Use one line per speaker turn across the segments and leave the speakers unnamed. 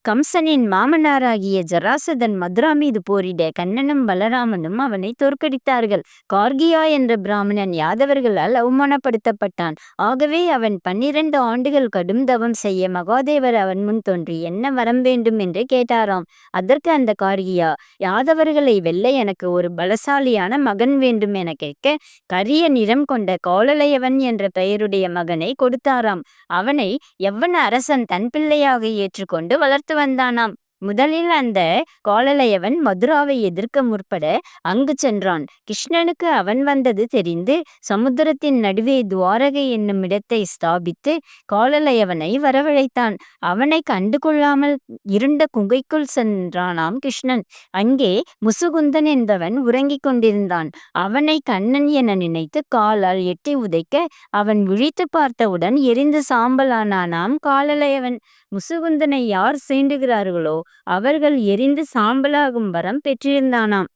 கம்சனின் மாமனாராகிய ஜராசதன் மதுரா மீது போரிட கண்ணனும் பலராமனும் அவனை தோற்கடித்தார்கள். கார்கியா என்ற பிராமணன் யாதவர்களால் அவமானப்படுத்தப்பட்டான். ஆகவே அவன் 12 ஆண்டுகள் கடும் தவம் செய்ய மகாதேவர் அவன் முன் தோன்றி என்ன வரம் வேண்டும் என்று கேட்டாராம். அதற்கு அந்த கார்கியா, யாதவர்களை வெல்ல எனக்கு ஒரு பலசாலியான மகன் வேண்டும் என கேட்க, கரிய நிறம் கொண்ட காலலையவன் என்ற பெயருடைய மகனை கொடுத்தாராம். அவனை யவ்வன அரசன் தன் பிள்ளையாக ஏற்றுக்கொண்டு வளர்த்து வந்தானாம். முதலில் அந்த காலலையவன் மதுராவை எதிர்க்க முற்பட அங்கு சென்றான். கிருஷ்ணனுக்கு அவன் வந்தது தெரிந்து சமுத்திரத்தின் நடுவே துவாரகை என்னும் இடத்தை ஸ்தாபித்து காலலையவனை வரவழைத்தான். அவனை கண்டு கொள்ளாமல் இருண்ட குகைக்குள் சென்றானாம் கிருஷ்ணன். அங்கே முசுகுந்தன் என்பவன் உறங்கிக் கொண்டிருந்தான். அவனை கண்ணன் என நினைத்து காலால் எட்டி உதைக்க அவன் விழித்து பார்த்தவுடன் எரிந்து சாம்பலானானாம் காலலையவன். முசுகுந்தனை யார் சீண்டுகிறார்களோ அவர்கள் எரிந்து சாம்பலாகும் வரம் பெற்றிருந்தானாம்.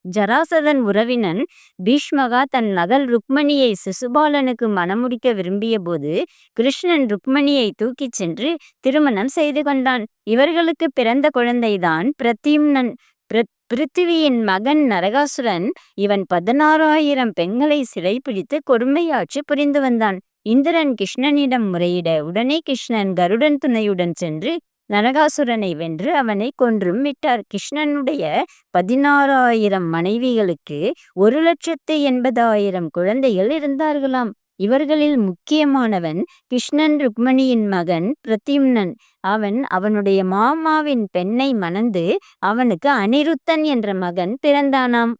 ஜராசதன் உறவினன் பீஷ்மகா தன் மகள் ருக்மணியை சிசுபாலனுக்கு மணமுடிக்க விரும்பிய போது கிருஷ்ணன் ருக்மணியை தூக்கிச் சென்று திருமணம் செய்து கொண்டான். இவர்களுக்கு பிறந்த குழந்தைதான் பிரத்யும்னன். பிருத்திவியின் மகன் நரகாசுரன். இவன் 16,000 பெண்களை சிறைப்பிடித்து கொடுமையாட்சி புரிந்து வந்தான். இந்திரன் கிருஷ்ணனிடம் முறையிட உடனே கிருஷ்ணன் கருடன் துணையுடன் சென்று நரகாசுரனை வென்று அவனை கொன்றும் விட்டார். கிருஷ்ணனுடைய 16,000 மனைவிகளுக்கு 1,80,000 குழந்தைகள் இருந்தார்களாம். இவர்களில் முக்கியமானவன் கிருஷ்ணன் ருக்மணியின் மகன் பிரத்யும்னன். அவன் அவனுடைய மாமாவின் பெண்ணை மணந்து அவனுக்கு அனிருத்தன் என்ற மகன் பிறந்தானாம்.